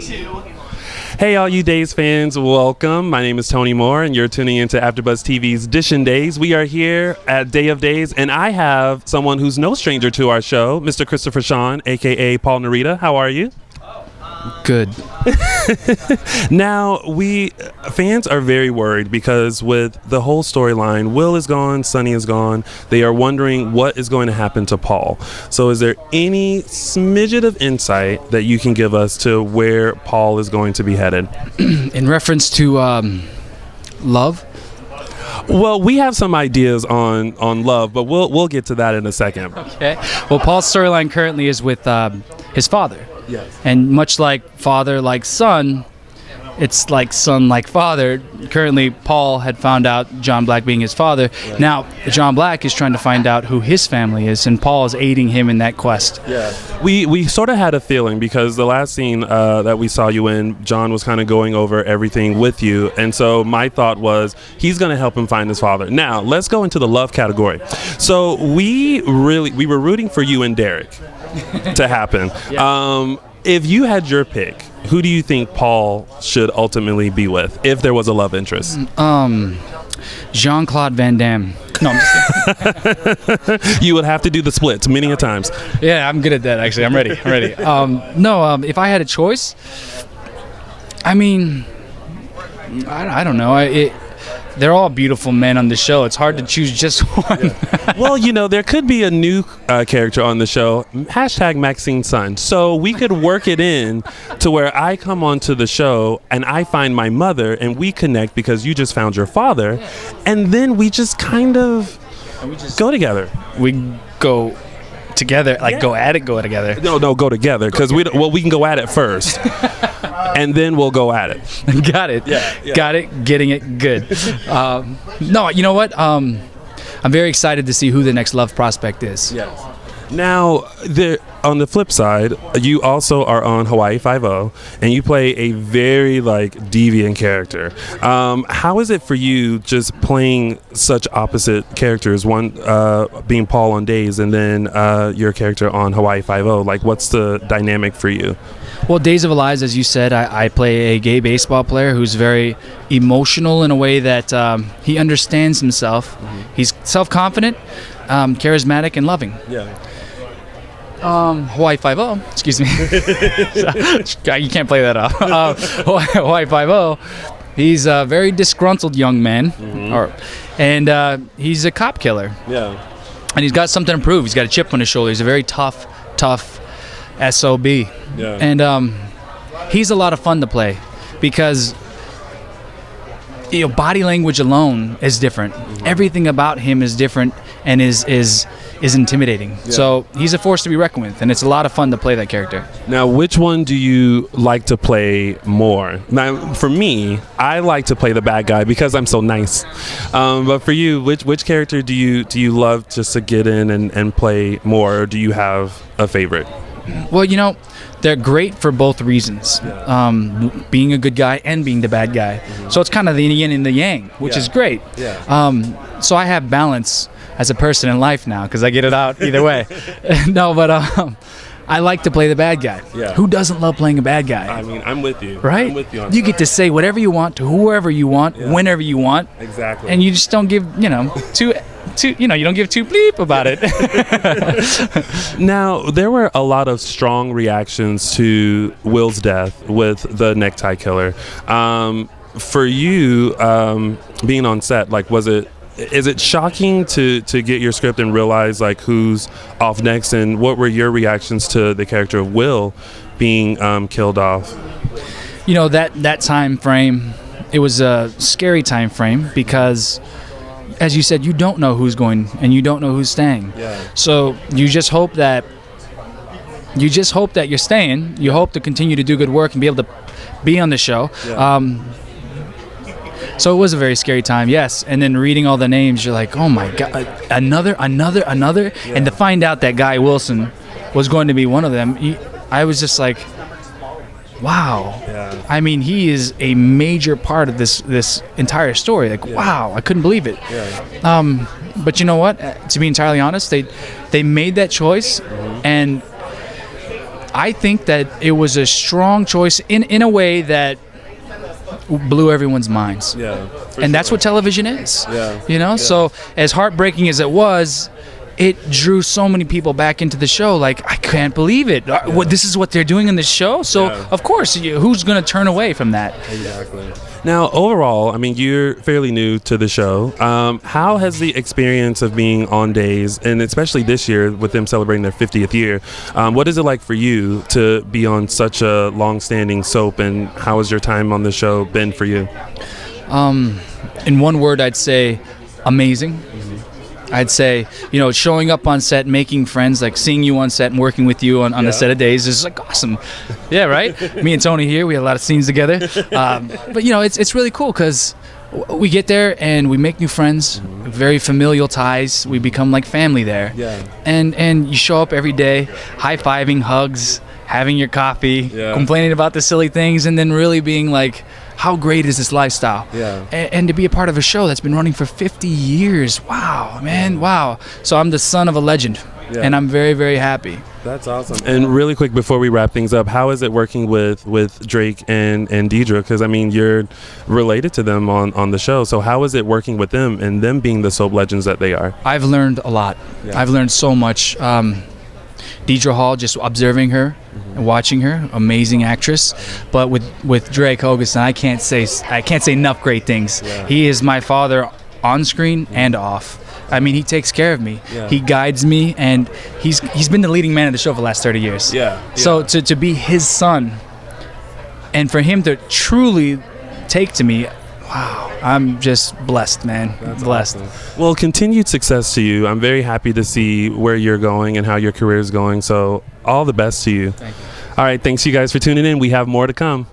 Hey, all you Days fans, welcome. My name is Tony Moore, and you're tuning into AfterBuzz TV's Dishin Days. We are here at Day of Days, and I have someone who's no stranger to our show, Mr. Christopher Sean, a.k.a. Paul Norita. How are you? Good. Now, fans are very worried because with the whole storyline, Will is gone, Sonny is gone. They are wondering what is going to happen to Paul. So is there any smidget of insight that you can give us to where Paul is going to be headed? In reference to love? Well, we have some ideas on love, but we'll get to that in a second. Okay. Well, Paul's storyline currently is with his father. Yes. And much like father like son, it's like son like father. Currently, Paul had found out John Black being his father. Right. Now, John Black is trying to find out who his family is, and Paul is aiding him in that quest. Yeah. We sort of had a feeling because the last scene that we saw you in, John was kind of going over everything with you, and so my thought was he's going to help him find his father. Now, let's go into the love category. So we were rooting for you and Derek to happen. Yeah. If you had your pick, who do you think Paul should ultimately be with if there was a love interest? Jean-Claude Van Damme. No, I'm just kidding. You would have to do the splits many a times. Yeah, I'm good at that, actually. I'm ready. If I had a choice, I mean, I don't know. They're all beautiful men on the show. It's hard to choose just one. Yeah. Well, there could be a new character on the show, #Maxine's son. So we could work it in to where I come onto the show and I find my mother and we connect because you just found your father. And then we just kind of go together. We go together, go at it, go together. No, go together because we can go at it first. And then we'll go at it. Got it. Yeah. Got it. Getting it. Good. No, you know what? I'm very excited to see who the next love prospect is. Yes. Now, on the flip side, you also are on Hawaii Five-0, and you play a very deviant character. How is it for you just playing such opposite characters? One being Paul on Days, and then your character on Hawaii Five-0. What's the dynamic for you? Well, Days of Our Lives, as you said, I play a gay baseball player who's very emotional in a way that he understands himself. Mm-hmm. He's self-confident, charismatic, and loving. Yeah. Hawaii Five-0, excuse me. You can't play that off. Hawaii Five-0, he's a very disgruntled young man, and he's a cop killer. Yeah. And he's got something to prove. He's got a chip on his shoulder. He's a very tough SOB. Yeah. And he's a lot of fun to play because body language alone is different. Mm-hmm. Everything about him is different and is intimidating. Yeah. So he's a force to be reckoned with, and it's a lot of fun to play that character. Now, which one do you like to play more? Now, for me, I like to play the bad guy because I'm so nice. But for you, which character do you love just to get in and play more, or do you have a favorite? Well, they're great for both reasons. Yeah. Being a good guy and being the bad guy. Mm-hmm. So it's kind of the yin and the yang, which is great. Yeah. So I have balance as a person in life now because I get it out either way. No, but I like to play the bad guy. Yeah. Who doesn't love playing a bad guy? I mean, I'm with you. Right? I'm with you on you get to say whatever you want to whoever you want, whenever you want. Exactly. And you just don't give, you don't give two bleep about it. Now, there were a lot of strong reactions to Will's death with the necktie killer. For you, being on set, is it shocking to get your script and realize who's off next, and what were your reactions to the character of Will being killed off? That time frame, it was a scary time frame because, as you said, you don't know who's going and you don't know who's staying. Yeah. So you just hope that you're staying. You hope to continue to do good work and be able to be on the show. Yeah. So it was a very scary time, yes. And then reading all the names, you're like, oh my God, another. Yeah. And to find out that Guy Wilson was going to be one of them, I was just like, wow. Yeah. I mean, he is a major part of this entire story. Wow, I couldn't believe it. Yeah. But you know what? To be entirely honest, they made that choice, and I think that it was a strong choice in a way that blew everyone's minds. Yeah. And that's what television is. Yeah. You know, so as heartbreaking as it was, it drew so many people back into the show. Like, I can't believe it. What, this is what they're doing in this show? So, of course, who's going to turn away from that? Exactly. Now, overall, I mean, you're fairly new to the show. How has the experience of being on Days, and especially this year with them celebrating their 50th year, what is it like for you to be on such a long-standing soap, and how has your time on the show been for you? In one word, I'd say amazing. I'd say, showing up on set, making friends, like seeing you on set and working with you on the set of Days is like awesome. Yeah, right? Me and Tony here, we had a lot of scenes together. But, it's really cool because we get there and we make new friends, very familial ties. We become like family there. Yeah. And you show up every day, high-fiving, hugs, having your coffee, complaining about the silly things, and then really being like, how great is this lifestyle? Yeah. And to be a part of a show that's been running for 50 years. Wow, man, wow. So I'm the son of a legend, and I'm very, very happy. That's awesome. And really quick before we wrap things up, how is it working with Drake and Deidre? Because, I mean, you're related to them on the show. So how is it working with them and them being the soap legends that they are? I've learned a lot. Yeah. I've learned so much. Deidre Hall, just observing her and watching her, amazing actress. But with Drake Hogerson, I can't say enough great things. Yeah. He is my father on screen and off. I mean, he takes care of me. Yeah. He guides me, and he's been the leading man of the show for the last 30 years. Yeah. So to be his son, and for him to truly take to me, wow, I'm just blessed, man. That's blessed. Awesome. Well, continued success to you. I'm very happy to see where you're going and how your career is going. So all the best to you. Thank you. All right. Thanks, you guys, for tuning in. We have more to come.